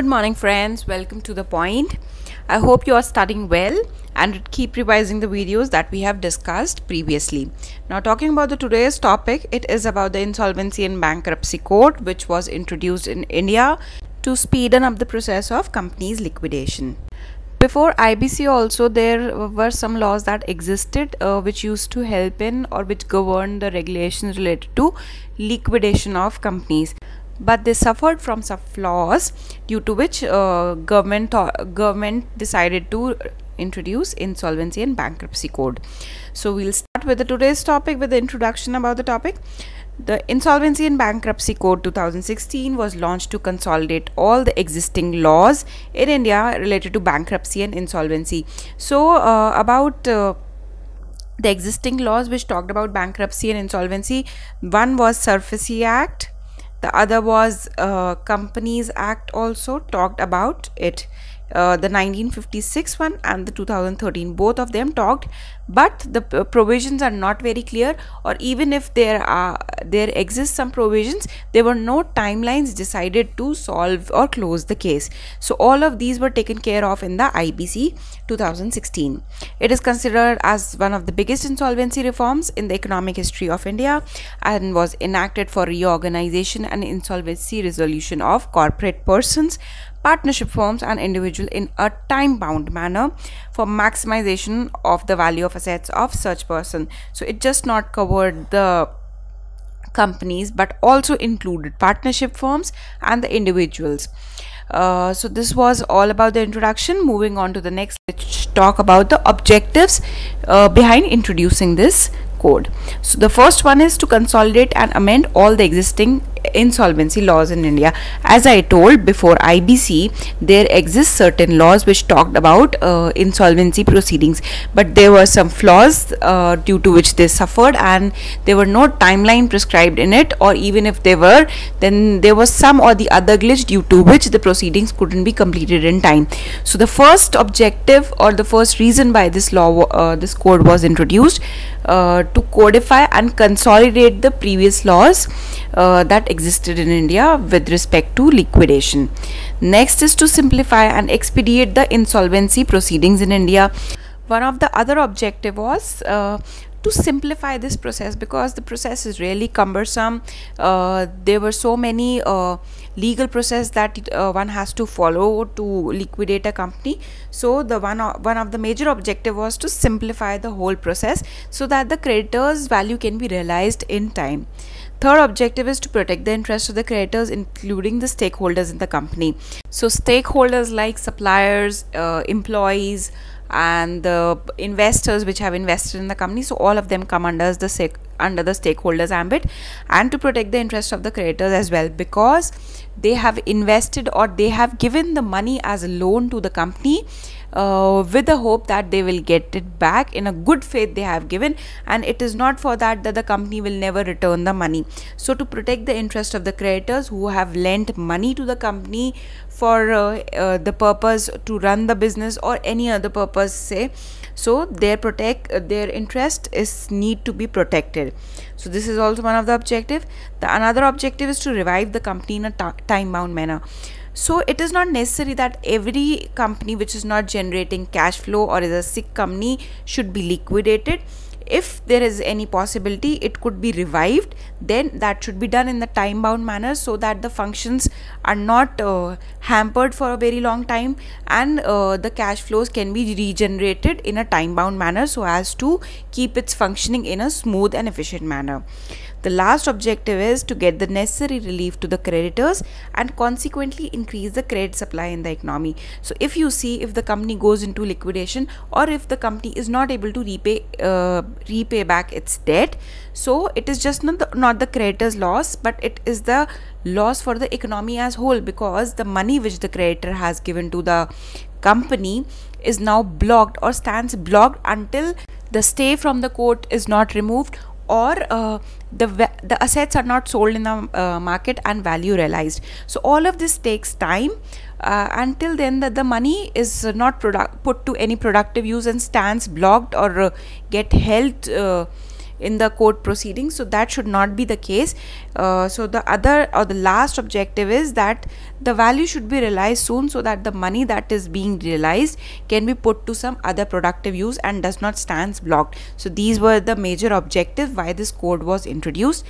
Good morning friends, welcome to the point. I hope you are studying well and keep revising the videos that we have discussed previously. Now talking about the today's topic, it is about the Insolvency and Bankruptcy Code, which was introduced in India to speeden up the process of companies liquidation. Before IBC also there were some laws that existed which used to help in or which governed the regulations related to liquidation of companies. But they suffered from some flaws due to which government decided to introduce Insolvency and Bankruptcy Code. So we'll start with today's topic with the introduction about the topic. The Insolvency and Bankruptcy Code 2016 was launched to consolidate all the existing laws in India related to bankruptcy and insolvency. So about the existing laws which talked about bankruptcy and insolvency, one was SURFACI Act. The other was Companies Act also talked about it. The 1956 one and the 2013, both of them talked, but the provisions are not very clear, or even if there exist some provisions, there were no timelines decided to solve or close the case. So all of these were taken care of in the IBC 2016. It is considered as one of the biggest insolvency reforms in the economic history of India and was enacted for reorganization and insolvency resolution of corporate persons, partnership firms and individual in a time-bound manner for maximization of the value of assets of such person. So it just not covered the companies but also included partnership firms and the individuals. So this was all about the introduction. Moving on to the next, let's talk about the objectives behind introducing this code. So the first one is to consolidate and amend all the existing insolvency laws in India. As I told before IBC, there exist certain laws which talked about insolvency proceedings, but there were some flaws due to which they suffered, and there were no timeline prescribed in it, or even if they were, then there was some or the other glitch due to which the proceedings couldn't be completed in time. So the first objective or the first reason why this law, this code was introduced, to codify and consolidate the previous laws that existed in India with respect to liquidation. Next is to simplify and expedite the insolvency proceedings in India. One of the other objective was to simplify this process, because the process is really cumbersome. There were so many legal process that one has to follow to liquidate a company. So the one of the major objective was to simplify the whole process so that the creditors' value can be realized in time. Third objective is to protect the interests of the creditors, including the stakeholders in the company. So stakeholders like suppliers, employees and the investors which have invested in the company, so all of them come under the stakeholders ambit, and to protect the interest of the creditors as well, because they have invested or they have given the money as a loan to the company with the hope that they will get it back. In a good faith they have given, and it is not for that the company will never return the money. So to protect the interest of the creditors who have lent money to the company for the purpose to run the business or any other purpose, say, so their interest is need to be protected. So this is also one of the objective. The another objective is to revive the company in a time-bound manner. So it is not necessary that every company which is not generating cash flow or is a sick company should be liquidated. If there is any possibility it could be revived, then that should be done in the time-bound manner so that the functions are not hampered for a very long time, and the cash flows can be regenerated in a time-bound manner so as to keep its functioning in a smooth and efficient manner. The last objective is to get the necessary relief to the creditors and consequently increase the credit supply in the economy. So if you see, if the company goes into liquidation or if the company is not able to repay back its debt, so it is just not the creditor's loss, but it is the loss for the economy as whole, because the money which the creditor has given to the company is now blocked or stands blocked until the stay from the court is not removed, or the assets are not sold in the market and value realized. So all of this takes time until then that the money is not put to any productive use and stands blocked or get held in the court proceedings. So that should not be the case. So the other or the last objective is that the value should be realized soon, so that the money that is being realized can be put to some other productive use and does not stands blocked. So these were the major objectives why this code was introduced.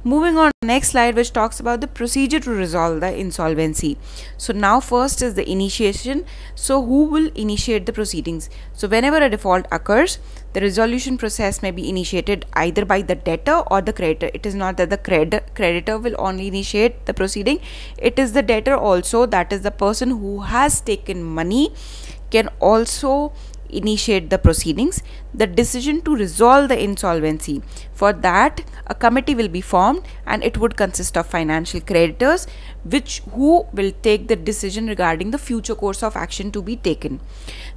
Moving on to the next slide, which talks about the procedure to resolve the insolvency. So now first is the initiation. So who will initiate the proceedings? So whenever a default occurs, the resolution process may be initiated either by the debtor or the creditor. It is not that the creditor will only initiate the proceeding. It is the debtor also, that is the person who has taken money, can also initiate the proceedings. The decision to resolve the insolvency, for that a committee will be formed, and it would consist of financial creditors who will take the decision regarding the future course of action to be taken.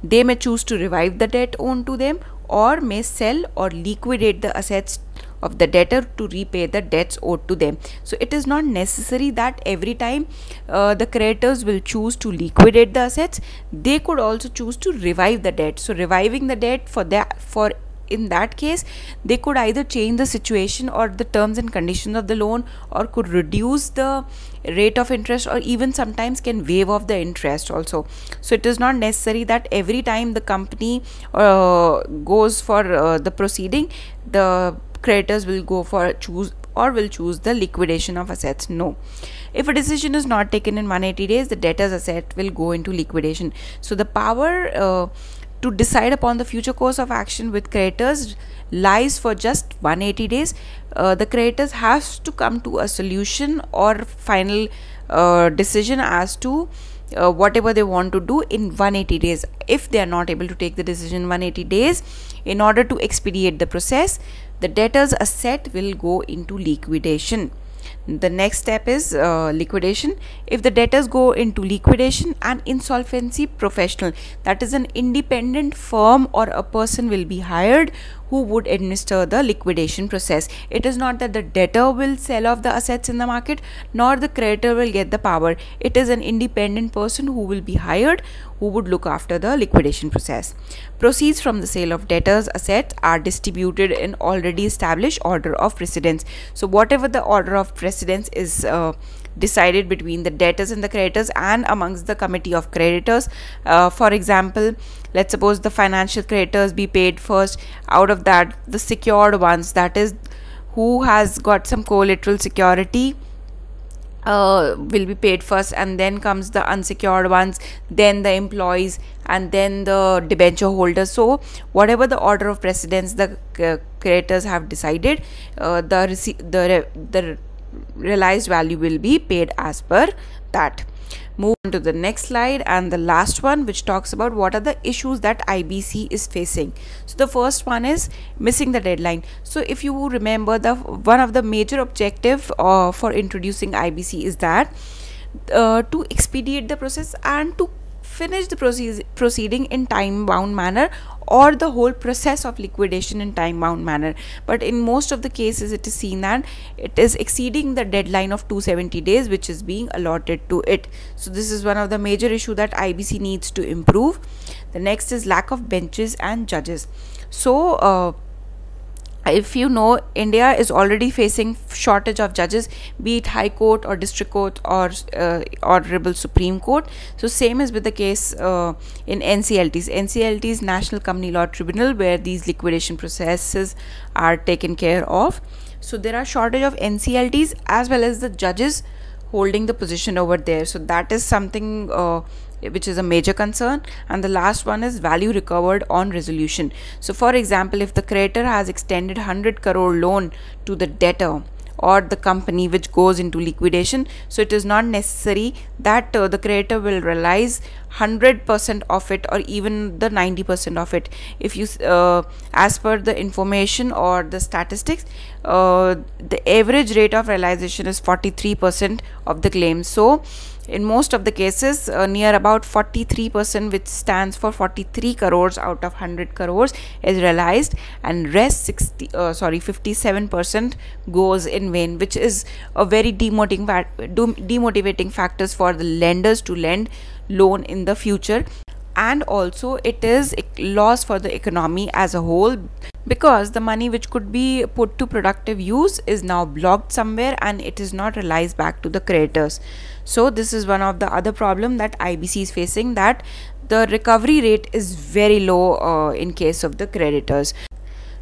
They may choose to revive the debt owed to them, or may sell or liquidate the assets of the debtor to repay the debts owed to them. So it is not necessary that every time the creditors will choose to liquidate the assets. They could also choose to revive the debt. So reviving the debt, in that case, they could either change the situation or the terms and conditions of the loan, or could reduce the rate of interest, or even sometimes can waive off the interest also. So it is not necessary that every time the company goes for the proceeding, the creditors will choose the liquidation of assets. No. If a decision is not taken in 180 days, the debtor's asset will go into liquidation. So the power to decide upon the future course of action with creditors lies for just 180 days. The creditors have to come to a solution or final decision as to whatever they want to do in 180 days. If they are not able to take the decision in 180 days, in order to expedite the process, the debtor's asset will go into liquidation. The next step is liquidation. If the debtors go into liquidation, an insolvency professional, that is an independent firm or a person, will be hired who would administer the liquidation process. It is not that the debtor will sell off the assets in the market, nor the creditor will get the power. It is an independent person who will be hired, who would look after the liquidation process. Proceeds from the sale of debtors' assets are distributed in already established order of precedence. So whatever the order of precedence is decided between the debtors and the creditors and amongst the committee of creditors. For example, let's suppose the financial creditors be paid first. Out of that, the secured ones, that is who has got some collateral security, will be paid first, and then comes the unsecured ones, then the employees, and then the debenture holders. So whatever the order of precedence the creditors have decided, the realized value will be paid as per that. Move on to the next slide and the last one, which talks about what are the issues that IBC is facing. So the first one is missing the deadline. So if you remember, one of the major objective for introducing IBC is that to expedite the process and to finish the proceeding in time bound manner, or the whole process of liquidation in time bound manner. But in most of the cases, it is seen that it is exceeding the deadline of 270 days which is being allotted to it. So this is one of the major issue that IBC needs to improve. The next is lack of benches and judges. So if you know, India is already facing shortage of judges, be it High Court or District Court or Honorable Supreme Court. So same is with the case in NCLTs. NCLTs, National Company Law Tribunal, where these liquidation processes are taken care of. So there are shortage of NCLTs as well as the judges holding the position over there. So that is something which is a major concern. And the last one is value recovered on resolution. So for example, if the creditor has extended 100 crore loan to the debtor or the company which goes into liquidation, so it is not necessary that the creditor will realize 100% of it or even the 90% of it. If you as per the information or the statistics, the average rate of realization is 43% of the claims. So in most of the cases, near about 43%, which stands for 43 crores out of 100 crores, is realized, and rest 57% goes in vain, which is a very demotivating factors for the lenders to lend loan in the future. And also it is a loss for the economy as a whole, because the money which could be put to productive use is now blocked somewhere and it is not realized back to the creditors. So this is one of the other problem that IBC is facing, that the recovery rate is very low in case of the creditors.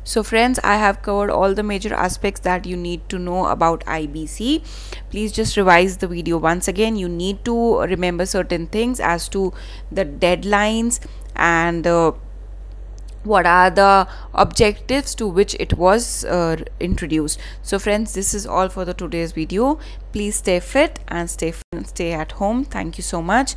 So friends, I have covered all the major aspects that you need to know about IBC. Please just revise the video once again. You need to remember certain things as to the deadlines and what are the objectives to which it was introduced. So friends, this is all for the today's video. Please stay fit and stay at home. Thank you so much.